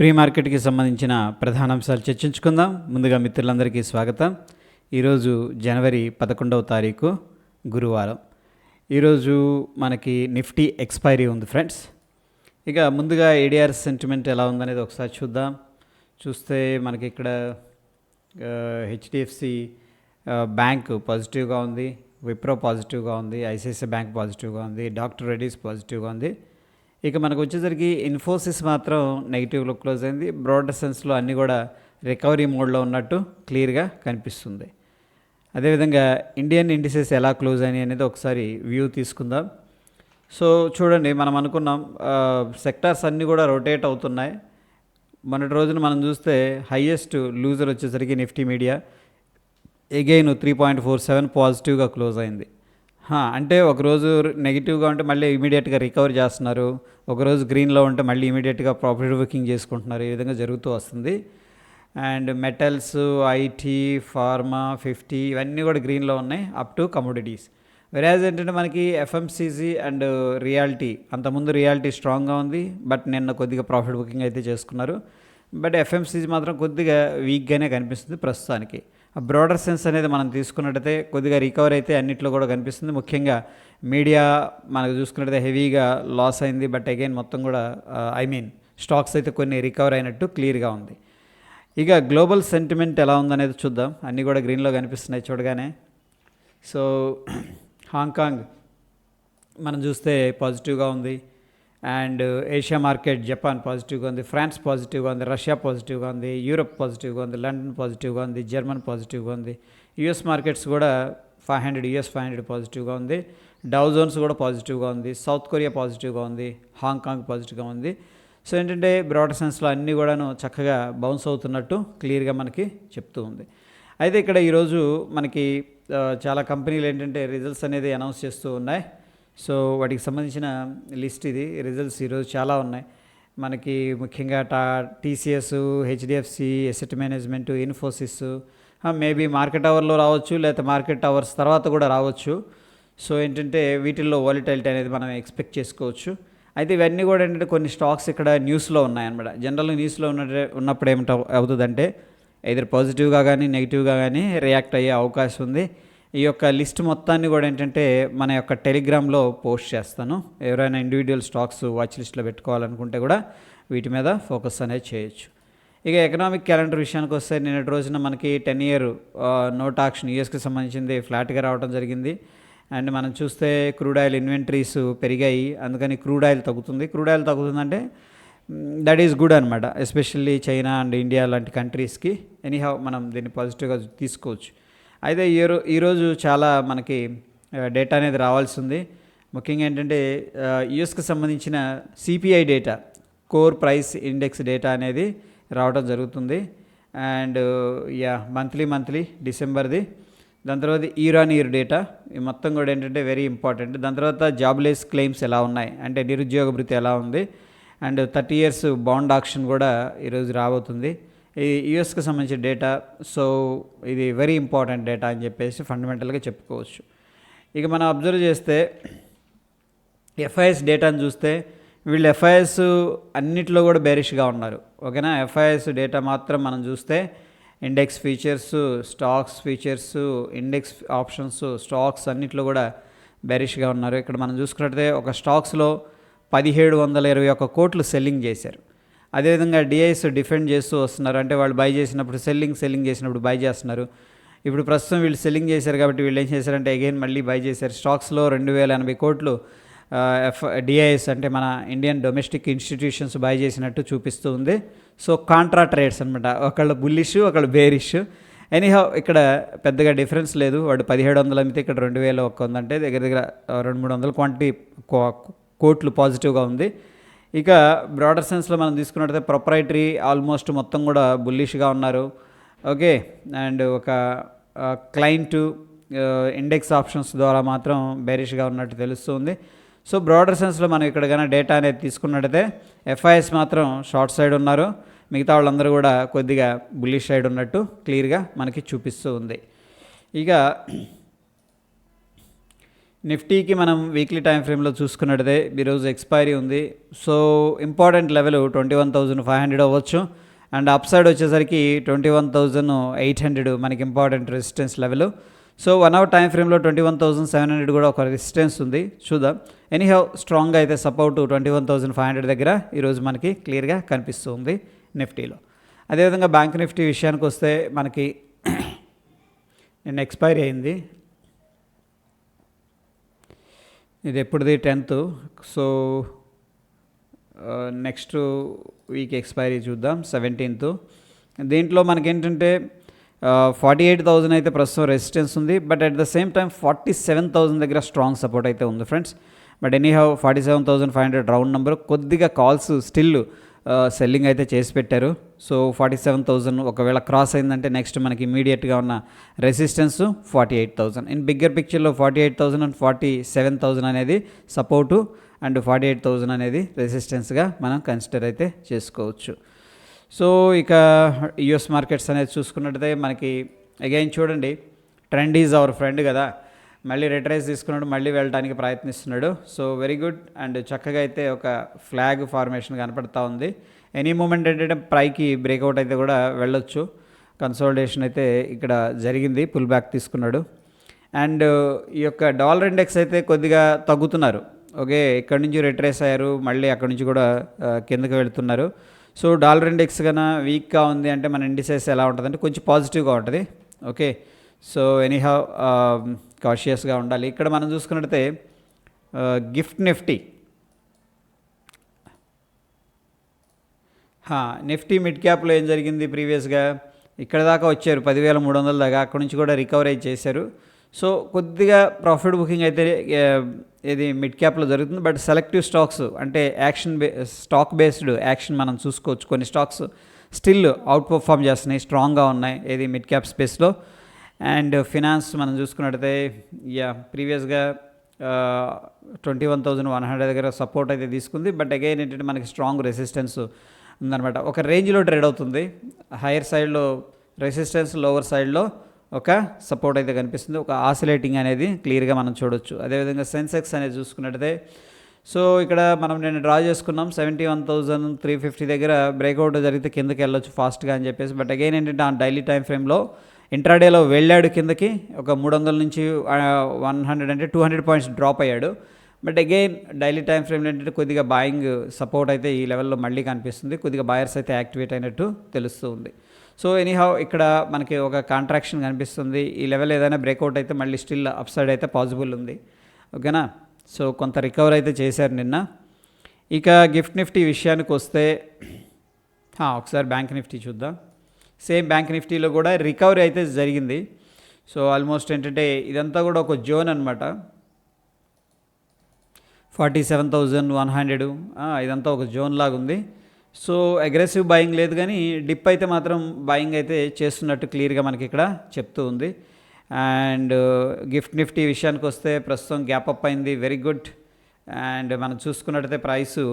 Pre మార్కెట్కి సంబంధించిన ప్రధాన అంశాలు చర్చించుకుందాం. ముందుగా మిత్రులందరికీ స్వాగతం. ఈరోజు జనవరి 11వ తారీఖు గురువారం. ఈరోజు మనకి నిఫ్టీ ఎక్స్పైరీ ఉంది ఫ్రెండ్స్. ఇక ముందుగా ఏడిఆర్ సెంటిమెంట్ ఎలా ఉందనేది ఒకసారి చూద్దాం. చూస్తే మనకి ఇక్కడ హెచ్డిఎఫ్సి బ్యాంక్ పాజిటివ్గా ఉంది, విప్రో పాజిటివ్గా ఉంది, ఐసిఐసిఐ బ్యాంక్ పాజిటివ్గా ఉంది, డాక్టర్ రెడ్డీస్ పాజిటివ్గా ఉంది. ఇక మనకు వచ్చేసరికి ఇన్ఫోసిస్ మాత్రం నెగిటివ్లో క్లోజ్ అయింది. బ్రాడర్ సెన్స్లో అన్నీ కూడా రికవరీ మోడ్లో ఉన్నట్టు క్లియర్గా కనిపిస్తుంది. అదేవిధంగా ఇండియన్ ఇండిసెస్ ఎలా క్లోజ్ అయినాయి అనేది ఒకసారి వ్యూ తీసుకుందాం. సో చూడండి, మనం అనుకున్నాం సెక్టార్స్ అన్నీ కూడా రొటేట్ అవుతున్నాయి. మొన్నటి రోజున మనం చూస్తే హైయెస్ట్ లూజర్ వచ్చేసరికి నిఫ్టీ మీడియా ఎగైన్ 3.47 పాజిటివ్గా క్లోజ్ అయింది. అంటే ఒకరోజు నెగిటివ్గా ఉంటే మళ్ళీ ఇమీడియట్గా రికవర్ చేస్తున్నారు, ఒకరోజు గ్రీన్లో ఉంటే మళ్ళీ ఇమీడియట్గా ప్రాఫిట్ బుకింగ్ చేసుకుంటున్నారు. ఈ విధంగా జరుగుతూ వస్తుంది. అండ్ మెటల్స్, ఐటీ, ఫార్మా, 50 ఇవన్నీ కూడా గ్రీన్లో ఉన్నాయి అప్ టు కమోడిటీస్. వెరాజ్ ఏంటంటే మనకి ఎఫ్ఎంసీజీ అండ్ రియాలిటీ, అంతకుముందు రియాలిటీ స్ట్రాంగ్గా ఉంది, బట్ నిన్న కొద్దిగా ప్రాఫిట్ బుకింగ్ అయితే చేసుకున్నారు. బట్ ఎఫ్ఎంసీజీ మాత్రం కొద్దిగా వీక్గానే కనిపిస్తుంది ప్రస్తుతానికి. ఆ బ్రాడర్ సెన్స్ అనేది మనం తీసుకున్నట్టయితే కొద్దిగా రికవర్ అయితే అన్నింటిలో కూడా కనిపిస్తుంది. ముఖ్యంగా మీడియా మనకు చూసుకున్నట్టయితే హెవీగా లాస్ అయింది, బట్ అగైన్ మొత్తం కూడా స్టాక్స్ అయితే కొన్ని రికవర్ అయినట్టు క్లియర్గా ఉంది. ఇక గ్లోబల్ సెంటిమెంట్ ఎలా ఉందనేది చూద్దాం. అన్నీ కూడా గ్రీన్లో కనిపిస్తున్నాయి చూడగానే. సో హాంకాంగ్ మనం చూస్తే పాజిటివ్గా ఉంది, అండ్ ఏషియా మార్కెట్ జపాన్ పాజిటివ్గా ఉంది, ఫ్రాన్స్ పాజిటివ్గా ఉంది, రష్యా పాజిటివ్గా ఉంది, యూరప్ పాజిటివ్గా ఉంది, లండన్ పాజిటివ్గా ఉంది, జర్మన్ పాజిటివ్గా ఉంది. యుఎస్ మార్కెట్స్ కూడా 500 పాజిటివ్గా ఉంది, డౌ జోన్స్ కూడా పాజిటివ్గా ఉంది, సౌత్ కొరియా పాజిటివ్గా ఉంది, హాంకాంగ్ పాజిటివ్గా ఉంది. సో ఏంటంటే బ్రాడర్ సెన్స్లో అన్నీ కూడాను చక్కగా బౌన్స్ అవుతున్నట్టు క్లియర్గా మనకి చెప్తూ ఉంది. అయితే ఇక్కడ ఈరోజు మనకి చాలా కంపెనీలు ఏంటంటే రిజల్ట్స్ అనేది అనౌన్స్ చేస్తూ ఉన్నాయి. సో వాటికి సంబంధించిన లిస్ట్ ఇది. రిజల్ట్స్ ఈరోజు చాలా ఉన్నాయి మనకి. ముఖ్యంగా TCS, HDFC, asset management, Infosys maybe market అవర్లో రావచ్చు, లేకపోతే మార్కెట్ అవర్స్ తర్వాత కూడా రావచ్చు. సో ఏంటంటే వీటిల్లో వాలిటాలిటీ అనేది మనం ఎక్స్పెక్ట్ చేసుకోవచ్చు. అయితే ఇవన్నీ కూడా ఏంటంటే కొన్ని స్టాక్స్ ఇక్కడ న్యూస్లో ఉన్నాయన్నమాట. జనరల్గా న్యూస్లో ఉన్నప్పుడు అవుతుందంటే ఎదురు పాజిటివ్గా కానీ నెగిటివ్గా కానీ రియాక్ట్ అయ్యే అవకాశం ఉంది. ఈ యొక్క లిస్ట్ మొత్తాన్ని కూడా ఏంటంటే మన యొక్క టెలిగ్రామ్లో పోస్ట్ చేస్తాను. ఎవరైనా ఇండివిజువల్ స్టాక్స్ వాచ్ లిస్ట్లో పెట్టుకోవాలనుకుంటే కూడా వీటి మీద ఫోకస్ అనేది చేయొచ్చు. ఇక ఎకనామిక్ క్యాలెండర్ విషయానికి వస్తే నిన్నటి రోజున మనకి 10-year నోట్ ఆక్షన్ యూఎస్కి సంబంధించింది ఫ్లాట్గా రావడం జరిగింది. అండ్ మనం చూస్తే క్రూడ్ ఆయిల్ ఇన్వెంటరీస్ పెరిగాయి, అందుకని క్రూడ్ ఆయిల్ తగ్గుతుంది. క్రూడ్ ఆయిల్ తగ్గుతుందంటే దట్ ఈస్ గుడ్ అనమాట, ఎస్పెషల్లీ చైనా అండ్ ఇండియా లాంటి కంట్రీస్కి. ఎనీహౌ మనం దీన్ని పాజిటివ్గా తీసుకోవచ్చు. అయితే ఈరోజు చాలా మనకి డేటా అనేది రావాల్సి ఉంది. ముఖ్యంగా ఏంటంటే యుఎస్కి సంబంధించిన CPI data, core price index data అనేది రావడం జరుగుతుంది. అండ్ మంత్లీ డిసెంబర్ది. దాని తర్వాత ఇయర్ డేటా, ఈ మొత్తం కూడా ఏంటంటే వెరీ ఇంపార్టెంట్. దాని తర్వాత జాబ్లెస్ క్లెయిమ్స్ ఎలా ఉన్నాయి అంటే నిరుద్యోగ భృతి ఎలా ఉంది, అండ్ 30 years బాండ్ ఆక్షన్ కూడా ఈరోజు రాబోతుంది. ఈ యూఎస్కి సంబంధించిన డేటా. సో ఇది వెరీ ఇంపార్టెంట్ డేటా అని చెప్పేసి ఫండమెంటల్గా చెప్పుకోవచ్చు. ఇక మనం అబ్జర్వ్ చేస్తే ఎఫ్ఐఎస్ డేటాను చూస్తే వీళ్ళు ఎఫ్ఐఎస్ అన్నిట్లో కూడా బేరిష్గా ఉన్నారు. ఓకేనా. ఎఫ్ఐఎస్ డేటా మాత్రం మనం చూస్తే index features, stocks features, index options, stocks అన్నిట్లో కూడా బేరిష్గా ఉన్నారు. ఇక్కడ మనం చూసుకున్నట్లయితే ఒక స్టాక్స్లో 1721 కోట్లు సెల్లింగ్ చేశారు. అదేవిధంగా డిఐస్ డిఫెండ్ చేస్తూ వస్తున్నారు. అంటే వాళ్ళు బై చేసినప్పుడు సెల్లింగ్ చేసినప్పుడు బై చేస్తున్నారు. ఇప్పుడు ప్రస్తుతం వీళ్ళు సెల్లింగ్ చేశారు కాబట్టి వీళ్ళు ఏం చేశారంటే అగైన్ మళ్ళీ బై చేశారు. స్టాక్స్లో 2080 కోట్లు డిఐఎస్ అంటే మన ఇండియన్ డొమెస్టిక్ ఇన్స్టిట్యూషన్స్ బై చేసినట్టు చూపిస్తూ ఉంది. సో కాంట్రా ట్రేడ్స్ అనమాట, ఒకళ్ళు బుల్లిష్ ఒకళ్ళు బేరిష్. ఎనీహౌ ఇక్కడ పెద్దగా డిఫరెన్స్ లేదు. వాడు 1700 అమ్మితే ఇక్కడ 2001 ఉందంటే దగ్గర 200-300 కోట్లు పాజిటివ్గా ఉంది. ఇక బ్రాడర్ సెన్స్లో మనం తీసుకున్నట్టయితే ప్రొప్రైటరీ ఆల్మోస్ట్ మొత్తం కూడా బుల్లిష్గా ఉన్నారు. ఓకే. అండ్ ఒక క్లయింట్ ఇండెక్స్ ఆప్షన్స్ ద్వారా మాత్రం బేరిష్గా ఉన్నట్టు తెలుస్తుంది. సో బ్రాడర్ సెన్స్లో మనం ఇక్కడ కానీ డేటా అనేది తీసుకున్నట్టయితే ఎఫ్ఐఎస్ మాత్రం షార్ట్ సైడ్ ఉన్నారు, మిగతా వాళ్ళందరూ కూడా కొద్దిగా బుల్లిష్ సైడ్ ఉన్నట్టు క్లియర్గా మనకి చూపిస్తూ ఉంది. ఇక నిఫ్టీకి మనం వీక్లీ టైం ఫ్రేమ్లో చూసుకున్నట్టయితే ఈరోజు ఎక్స్పైరీ ఉంది. సో ఇంపార్టెంట్ లెవెల్ 21,500 అవ్వచ్చు. అండ్ అప్ సైడ్ వచ్చేసరికి 21,800 మనకి important resistance level. So 1 hour time ఫ్రేమ్లో 21,700 కూడా ఒక రెసిస్టెన్స్ ఉంది, చూద్దాం. ఎనీహౌ స్ట్రాంగ్గా అయితే సపోర్ట్ 21,500 దగ్గర ఈరోజు మనకి క్లియర్గా కనిపిస్తుంది నిఫ్టీలో. అదేవిధంగా బ్యాంక్ నిఫ్టీ విషయానికి వస్తే మనకి నిన్న ఎక్స్పైరీ అయింది. ఇది ఎప్పుడుది 10th. So next week expiry చూద్దాం 17th. దీంట్లో మనకేంటంటే 48,000 అయితే ప్రస్తుతం రెసిస్టెన్స్ ఉంది. But at the same time 47,000 దగ్గర స్ట్రాంగ్ సపోర్ట్ అయితే ఉంది friends. But anyhow 47,500 round number. కొద్దిగా కాల్స్ స్టిల్ సెల్లింగ్ అయితే చేసి పెట్టారు. సో 47,000 ఒకవేళ క్రాస్ అయిందంటే నెక్స్ట్ మనకి ఇమీడియట్గా ఉన్న రెసిస్టెన్స్ 48,000. ఇన్ బిగ్గర్ పిక్చర్లో 48,000 అండ్ 47,000 అనేది సపోర్టు అండ్ 48,000 అనేది రెసిస్టెన్స్గా మనం కన్సిడర్ అయితే చేసుకోవచ్చు. సో ఇక యుఎస్ మార్కెట్స్ అనేది చూసుకున్నట్టయితే మనకి అగైన్ చూడండి, ట్రెండ్ ఈజ్ అవర్ ఫ్రెండ్ కదా. మళ్ళీ రిట్రేస్ తీసుకున్నాడు, మళ్ళీ వెళ్ళడానికి ప్రయత్నిస్తున్నాడు. So very good. అండ్ చక్కగా అయితే ఒక ఫ్లాగ్ ఫార్మేషన్ కనపడతా ఉంది. ఎనీ మూమెంట్ ఏంటంటే పైకి బ్రేక్అవుట్ అయితే కూడా వెళ్ళొచ్చు. కన్సాలిడేషన్ అయితే ఇక్కడ జరిగింది, పుల్ బ్యాక్ తీసుకున్నాడు. అండ్ ఈ యొక్క డాలర్ ఇండెక్స్ అయితే కొద్దిగా తగ్గుతున్నారు. ఓకే, ఇక్కడ నుంచి రిట్రేస్ అయ్యారు, మళ్ళీ అక్కడ నుంచి కూడా కిందకి వెళుతున్నారు. సో డాలర్ ఇండెక్స్ కన్నా వీక్గా ఉంది అంటే మన ఇండిసెస్ ఎలా ఉంటుంది అంటే కొంచెం పాజిటివ్గా ఉంటుంది. ఓకే, సో ఎనీహౌ కాషియస్గా ఉండాలి. ఇక్కడ మనం చూసుకున్నట్టయితే గిఫ్ట్ నిఫ్టీ మిడ్ క్యాప్లో ఏం జరిగింది, ప్రీవియస్గా ఇక్కడ దాకా వచ్చారు 10,300 దాకా, అక్కడ నుంచి కూడా రికవరీ చేశారు. సో కొద్దిగా ప్రాఫిట్ బుకింగ్ అయితే ఇది మిడ్ క్యాప్లో జరుగుతుంది. బట్ సెలెక్టివ్ స్టాక్స్ అంటే స్టాక్ బేస్డ్ యాక్షన్ మనం చూసుకోవచ్చు. కొన్ని స్టాక్స్ స్టిల్ అవుట్ పర్ఫామ్ చేస్తున్నాయి, స్ట్రాంగ్గా ఉన్నాయి ఏది మిడ్ క్యాప్ స్పేస్లో. అండ్ ఫినాన్స్ మనం చూసుకున్నట్టయితే ప్రీవియస్గా 21,100 దగ్గర సపోర్ట్ అయితే తీసుకుంది. బట్ అగైన్ ఏంటంటే మనకి స్ట్రాంగ్ రెసిస్టెన్స్ ఉందన్నమాట. ఒక రేంజ్లో ట్రేడ్ అవుతుంది. హైయర్ సైడ్లో రెసిస్టెన్స్, లోవర్ సైడ్లో ఒక సపోర్ట్ అయితే కనిపిస్తుంది. ఒక ఆసిలేటింగ్ అనేది క్లియర్గా మనం చూడొచ్చు. అదేవిధంగా సెన్సెక్స్ అనేది చూసుకున్నట్టయితే సో ఇక్కడ మనం నేను డ్రా చేసుకున్నాం 71,350 దగ్గర బ్రేక్అవుట్ జరిగితే కిందకి వెళ్ళొచ్చు ఫాస్ట్గా అని చెప్పేసి. బట్ అగైన్ ఏంటంటే ఆ డైలీ టైం ఫ్రేమ్లో ఇంట్రాడేలో వెళ్ళాడు కిందకి, ఒక 300 నుంచి 100 అంటే 200 పాయింట్స్ డ్రాప్ అయ్యాడు. బట్ అగైన్ డైలీ టైం ఫ్రేమ్లో ఏంటంటే కొద్దిగా బాయింగ్ సపోర్ట్ అయితే ఈ లెవెల్లో మళ్ళీ కనిపిస్తుంది. కొద్దిగా బాయర్స్ అయితే యాక్టివేట్ అయినట్టు తెలుస్తూ ఉంది. సో ఎనీహౌ ఇక్కడ మనకి ఒక కాంట్రాక్షన్ కనిపిస్తుంది. ఈ లెవెల్ ఏదైనా బ్రేక్అవుట్ అయితే మళ్ళీ స్టిల్ అప్ సైడ్ అయితే పాసిబుల్ ఉంది. ఓకేనా, సో కొంత రికవర్ అయితే చేశారు నిన్న. ఇక గిఫ్ట్ నిఫ్టీ విషయానికి వస్తే ఒకసారి బ్యాంక్ నిఫ్టీ చూద్దాం. సేమ్ బ్యాంక్ నిఫ్టీలో కూడా రికవరీ అయితే జరిగింది. సో ఆల్మోస్ట్ ఏంటంటే ఇదంతా కూడా ఒక జోన్ అనమాట. 47,100 ఇదంతా ఒక జోన్ లాగా ఉంది. సో అగ్రెసివ్ బయింగ్ లేదు, కానీ డిప్ అయితే మాత్రం బయింగ్ అయితే చేస్తున్నట్టు క్లియర్గా మనకి ఇక్కడ చెప్తూ ఉంది. అండ్ గిఫ్ట్ నిఫ్టీ విషయానికి వస్తే ప్రస్తుతం గ్యాప్ అప్ అయింది, వెరీ గుడ్. అండ్ మనం చూసుకున్నట్టయితే ప్రైసు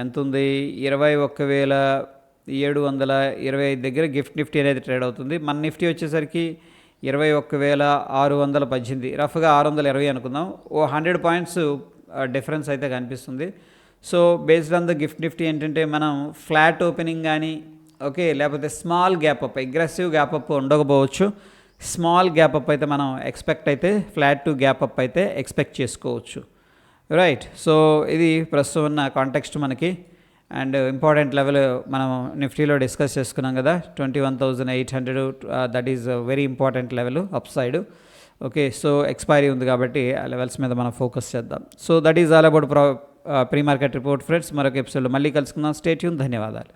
ఎంత ఉంది, 21,725 దగ్గర గిఫ్ట్ నిఫ్టీ అనేది ట్రేడ్ అవుతుంది. మన నిఫ్టీ వచ్చేసరికి 21,618, రఫ్గా 620 అనుకుందాం. 100 పాయింట్స్ డిఫరెన్స్ అయితే కనిపిస్తుంది. So based on the gift Nifty ఏంటంటే మనం ఫ్లాట్ ఓపెనింగ్ కానీ ఓకే, లేకపోతే small gap up, aggressive gap up ఉండకపోవచ్చు. స్మాల్ గ్యాప్ అప్ అయితే మనం ఎక్స్పెక్ట్ అయితే ఫ్లాట్ టు గ్యాప్ అప్ అయితే ఎక్స్పెక్ట్ చేసుకోవచ్చు, రైట్. సో ఇది ప్రస్తుతం ఉన్న కాంటెక్స్ట్ మనకి. అండ్ ఇంపార్టెంట్ లెవెల్ మనం నిఫ్టీలో డిస్కస్ చేసుకున్నాం కదా, 21,800, that is very important level up side. Okay, so expiry ఉంది కాబట్టి ఆ లెవెల్స్ మీద మనం ఫోకస్ చేద్దాం. So that is all about pre market report friends. మరొక ఎపిసోడ్లో మళ్ళీ కలుసుకుందాం. Stay tune. ధన్యవాదాలు.